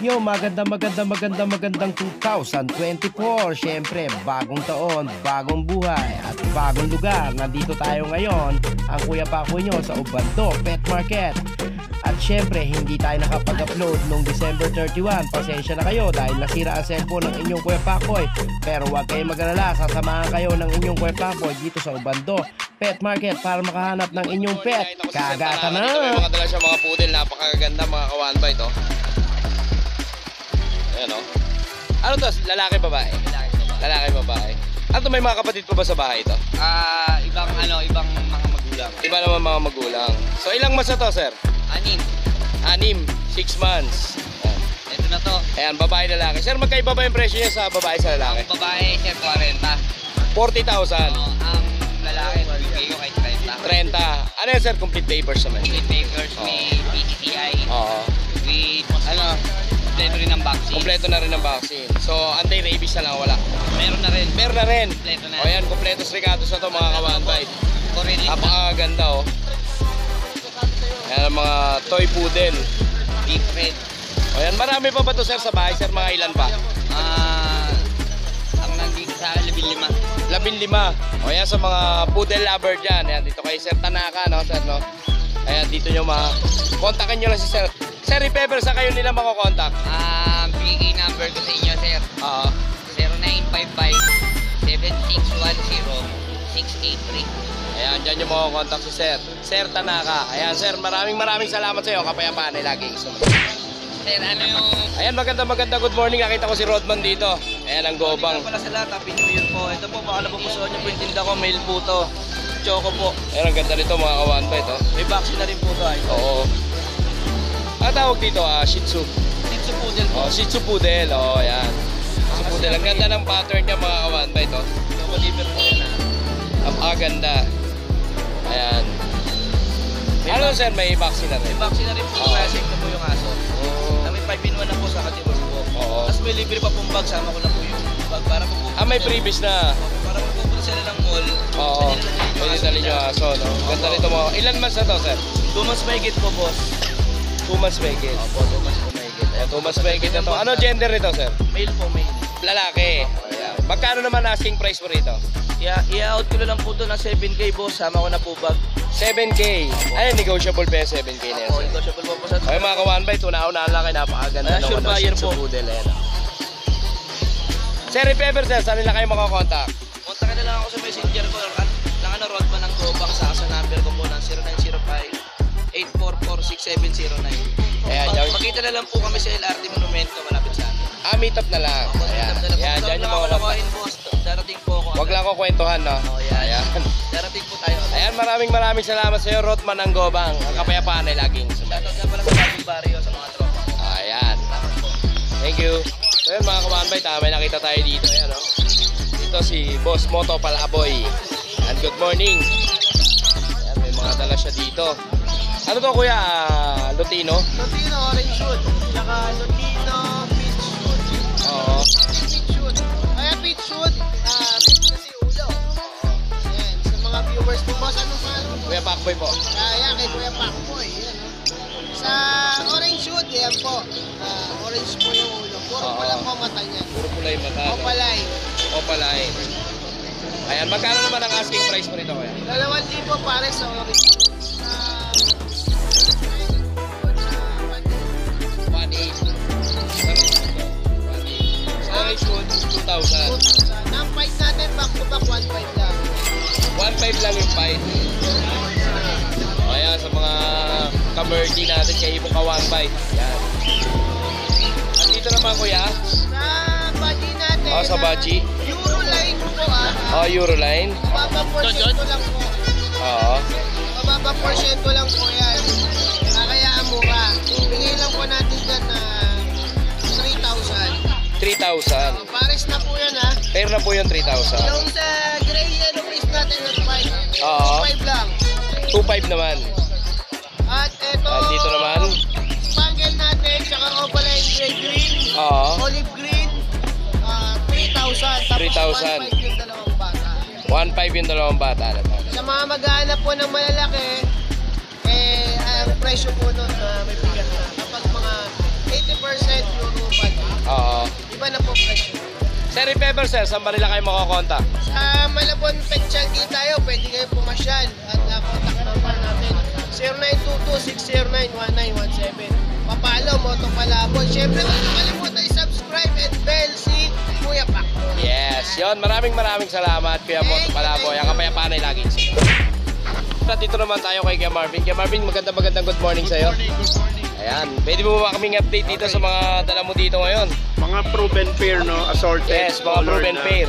Yo, magandang 2024. Siyempre, bagong taon, bagong buhay at bagong lugar. Nandito tayo ngayon, ang Kuya Pakoy nyo sa Ubando Pet Market. At siyempre, hindi tayo nakapag-upload noong December 31. Pasensya na kayo dahil nasira ang cellphone ng inyong Kuya Pakoy. Pero huwag kayong mag-alala, sasamahan kayo ng inyong Kuya Pakoy dito sa Ubando Pet Market para makahanap ng inyong pet. Kagata na! Ito may mga dala siya mga poodle, napakaganda mga kawan ba ito? Ayan o. Ano to? Lalaki babae? Lalaki babae. Ano to, may mga kapatid po ba sa bahay ito? Ibang mga magulang. Iba naman mga magulang. So ilang months na to, sir? 6. 6 months. Ayan. Ito na to. Ayan, babae lalaki. Sir, magkaiba ba yung presyo niya sa babae sa lalaki? Ang babae, sir, 40. 40,000. Ang lalaki, bigay ko kay 30. 30. Ano yan, sir? Complete papers naman. With papers, may PCCI, Oo. with, kompleto rin ng vaccine. Kompleto na rin ang vaccine. So, anti-rabies na lang wala. Meron na rin. Meron na rin. Kompleto na. O yan, kompleto Ricados na to mga kawan-bite. Correlate na. Napakaganda oh. Ayan ang mga toy poodle. Deep red. O yan, marami pa ba to, sir, sa bahay, sir? Mga ilan pa? Ang nandito sa 15. 15. O yan, sa mga poodle lover dyan. Ayan, dito kay Sir Tanaka, no, sir, no? Ayan, dito nyo kontakin nyo lang si Sir. Sir, i-pepper, sa kayo nila makokontak? PK number ko sa inyo, sir. Oo. 0955-7610-683. Ayan, dyan nyo makokontak si Sir. Sir Tanaka. Ayan, sir, maraming salamat sa iyo. Kapayapaan ay laging sumunod. Sir, ano yung... Ayan, maganda good morning. Nakita ko si Rodman dito. Ayan, ang gobang. Pala sa lahat, Happy New Year po. Ito po, baka napupusuan niyo po yung tinda ko, mail po to. Choco po. Ayan, ang ganda nito mga kawan pa ito. May vaccine na rin po to. Oo. Ang tawag dito, Shih Tzu. Shih Tzu Poodle po. Oh, Shih Tzu Poodle. Oh, ayan. Shih Tzu Poodle. Ang ganda ng pattern niya mga kawan pa ito. Choco liver po yan. Ang ganda. Ayan. Ano sir, may vaccine na rin? May vaccine na rin po. Kaya safe na po yung aso. Oo. Na may 5-in-1 na po sa Katibor po. Oo. Tapos may libre pa pong bag. Sama ko na po yung bag. Para po po. May previous na. Para po po sila ng mall. Oo. Pwede dalhin yung aso, no? Ganda nito mga. Ilan months na to, sir? 2 months may git po, boss. 2 months may higit. Opo, 2 months po may git. Ayan, 2 months may higit na to. Ano gender nito, sir? Male po, male. Lalaki. Ayan. Magkano naman asking price mo rito? I-out ko na lang po to ng 7K, boss. Sama ko na po bag. 7K. Ayun, negotiable pa yung 7K na yan, Opo, sir. negotiable po po sa... Okay mga kawan ba, tunaw-unahan lang kayo, napakaganda Ayan, sure buyer Shih Tzu po. Poodle. Ayan. Sir, i-pepper, sir, saan nila kayo makakontak? Kontakin na lang ako sa messenger ko at ng Rodman ng Gobang sa number ko po ng 0905-844-6709. Ayan, yan. Makita na lang po kami sa LRT Monumento malapit sa amin. Meet up na lang. Ayan, ayan, dyan yung mga kontak. Boss. Darating po ako. Huwag lang ko kwentuhan, no? Oh, yan. Ayan. Darating po tayo. Ayan, maraming salamat sa iyo, Rodman ng Gobang. Ang kapayapaan ay laging sumayo. Shoutout nga pala sa Bagong Barrio sa mga tropa. Ayan. Thank you. So yun mga kawanbay, may nakita tayo dito. Ayan, oh. Dito si Boss Moto Palaboy. And good morning. Ayan, may mga dala siya dito. Ano to kuya? Lutino? Lutino, orange shoot. Tsaka Lutino, peach shoot. Oo. Peach shoot. Kaya peach shoot, red kasi ulo. Ayan, sa mga viewers po, boss, anong pangalan po? Kuya Pacboy po. Kaya kay Kuya Pacboy. Yan, oh. Sa orange shoot, yan po. Orange po yung ulo. Puro Oo. po lang po mata niya. Puro pula yung mata. no? Opalay. Opalay. Ayan, magkano naman ang asking price mo rito kuya? 2,000 pare sa orange shoot. 1.8. Orange wood, 2,000. Ang fight natin back to back 1.5 lang. 1.5 lang yung fight. Ayan, sa mga kamerdi natin kay Ibong Kawan Bite. Ayan. At dito naman kuya. Sa budgie natin. Sa budgie. Euroline po Euroline. Mababa porsyento lang po. Oo. Mababa porsyento lang po yan. Kaya mura. Bigay lang po natin dyan na 3,000. 3,000. Pares na po yan ha. Fair na po yung 3,000. Yung sa gray yellow face natin na 5. Oo. 5 lang. 2.5 naman. At eto. At dito naman. Spangle natin. Tsaka opaline gray green. Oo. Olive green. 3,000. Tapos 3,000. 1.5 yung dalawang bata. 1.5 yung dalawang bata. Sa mga maghahanap po ng malalaki, ang presyo po nun may bigat na. Kapag mga Sir, if ever sir, saan ba nila kayo makakontak? Sa Malabon Petchangi tayo, pwede kayo pumasyal. At contact number natin, 0922-609-1917. Papalo, Moto Palabon. Siyempre, huwag niyo kalimutan i-subscribe and bell si Kuya Pac. Yes, yon. Maraming salamat, Kuya Moto Palaboy. Ang kapayapaan ay laging sa'yo. Dito naman tayo kay Kuya Marvin. Kuya Marvin, magandang good morning sa'yo. Good morning. Ayan, pwede mo ba kaming update dito sa mga dala mo dito ngayon? Mga proven pair, no? Assorted. Yes, mga color proven na pair.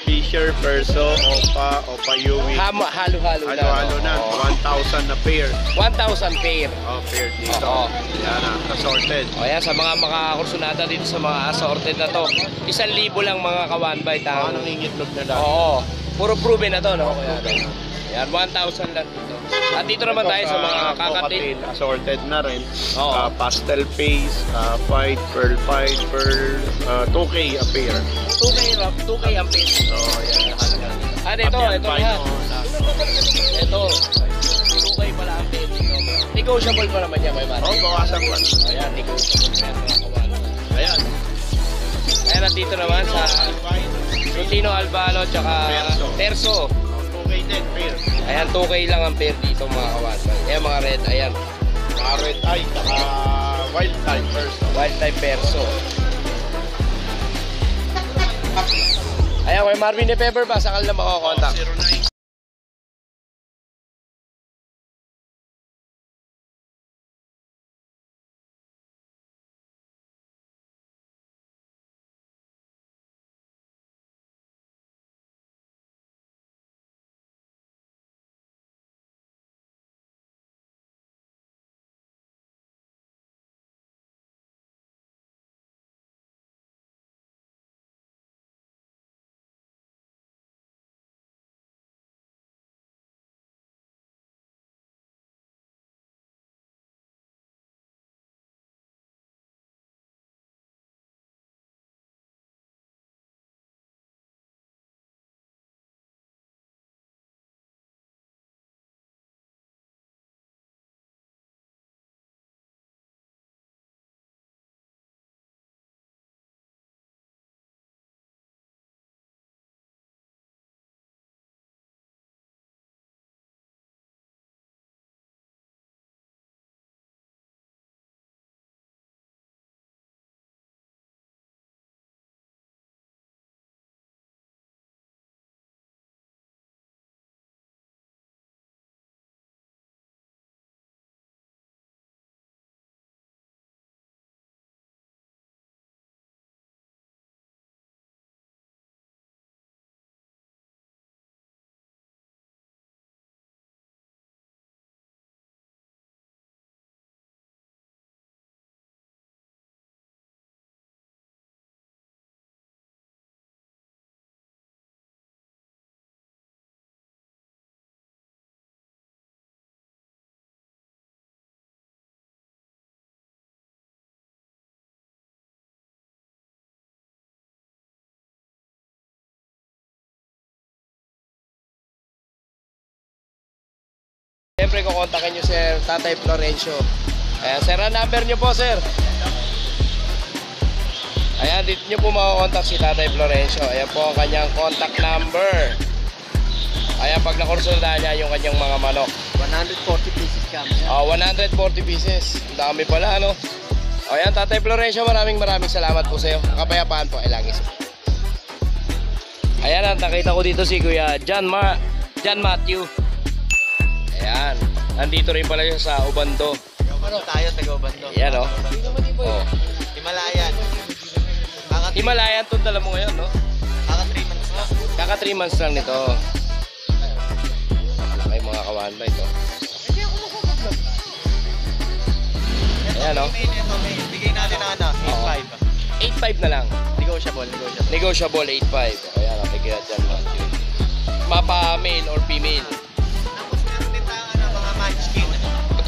Fisher, Perso, Opa Yui. Halo-halo na. Halo-halo na. Oo. 1,000 na pair. 1,000 pair. Oh, pair dito. Oo. Yan na, assorted. O yan, sa mga makakursunada dito sa mga assorted na to, 1,000 lang mga ka-one bite. Baka nangingitlog na lang. Oo, puro proven na to, no? Yan, 1,000 lang dito. At dito naman tayo sa mga kakatil. Assorted na rin. Oo. Pastel face, white, pearl, 2K a pair. 2K ang pair. So, yan. At ito Apian nga. Pino, Ito, 2K pala ang pair dito. Negotiable pa naman yan, may mati. Oh, bawasan pa. Ayan, negotiable pa yan, mga kawan. Ayan. Ayan, at dito naman sa Rutino Albano, tsaka Terso. 2K din, pair. Ayan, 2K lang ang pair dito, mga kawan. Ayan, mga red, ayan. Mga red eye, saka wild type first. Wild type perso. Ayan, kay Marvin Lefebvre ba? Sakal na makakontak. 09. Siyempre, kukontakin nyo si Tatay Florencio. Ayan, sir, ang number nyo po, sir. Ayan, dito nyo po makakontak si Tatay Florencio. Ayan po ang kanyang contact number. Ayan, pag nakursulda niya yung kanyang mga manok. 140 pieces kami. 140 pieces. Ang dami pala, ano? Ayan, Tatay Florencio, maraming salamat po sa iyo. Ang kapayapaan po ay lagi sa. Ayan, nakita ko dito si Kuya John Matthew. Ayan, nandito rin pala siya sa Ubando. Tayo, taga-Ubando. Ayan, o. Oh. Himalayan. Himalayan itong dala mo ngayon, no? Kaka 3 months na. Kaka 3 months lang nito. Malaki mga kawan ba ito? Ayan, o. Bigay natin ng 8.5. 8.5 na lang. Negotiable. Negotiable 8.5. Ayan, nakikita dyan, Matthew. Mapa male or female. Tapos meron din tayong mga munchkin.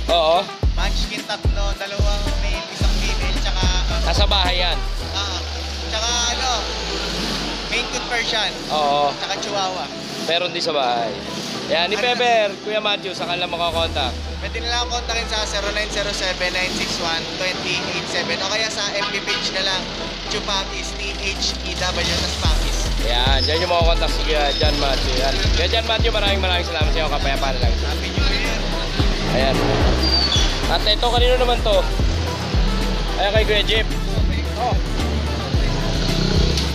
Oo. Munchkin tatlo, dalawang male, isang female, tsaka Nasa bahay yan. tsaka Maine Coon Persian, Oo. tsaka Chihuahua. Meron din sa bahay. Ayan, ni Peber, Kuya Matthew, saan ka lang makakontak? Pwede Pwede nila ako kontakin sa 0907-961-287 o kaya sa FB page na lang, Chupakis, THEW, tas Pakis. Ayan, dyan yung mga kontak si John Matthew. Yan. Kaya John Matthew, maraming salamat sa iyo. Kapayapaan lang. Happy New Year! Ayan. At ito, kanino naman to? Ayan kay Kuya Jeff. Oh.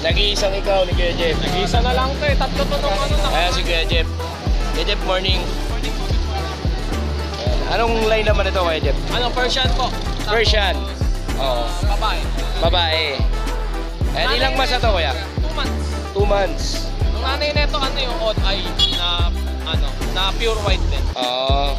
Nag-iisang ikaw ni Kuya Jeff. Isa na lang to eh, tatlo to nung ano na. Ayan si Kuya Jeff. Kuya Jeff, morning. Ayan. Anong line naman ito, Kuya Jeff? Ano, Persian po. Persian. Oo. Babae. Babae. Ayan, ilang mas na to, Kuya? 2 months. 2 months. Yung nanay neto, ano yung odd eye na, ano, na pure white din. Oo.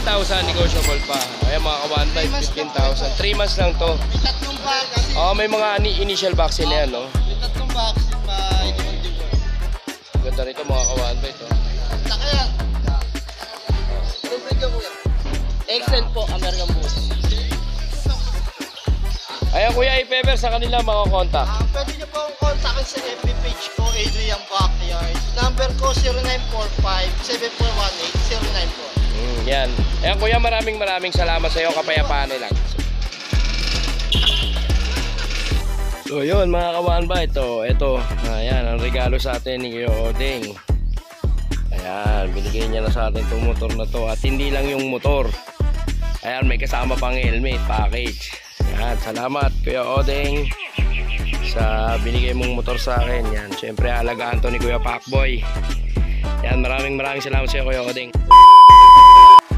$15,000 negotiable pa. Ayan mga ka-1 15,000. 3 months lang to. May tatlong vaccine. Oh, may mga initial vaccine na yan, no? May tatlong vaccine, may Ganda nito mga ka-1 to. Laki yan. Anong breed ka, kuya? Excellent po, American Bulls. Ayan kuya, i-paper sa kanila mga kontak. Pwede niyo po akong kontakin sa FB page ko, Adrian Backyard. Number ko 0945-7418-094. Yan. Ayan kuya, maraming salamat sa iyo. Kapayapaan lang. So yun mga ka-1 ba, ito. Ayan, ang regalo sa atin ni Kuya Odeng. Ayan, binigay niya na sa atin itong motor na to. At hindi lang yung motor. Ayan, may kasama pang helmet package. Ayan, salamat Kuya Odeng sa binigay mong motor sa akin. Yan, syempre alagaan to ni Kuya Pacboy. Yan, maraming salamat sa iyo Kuya Odeng.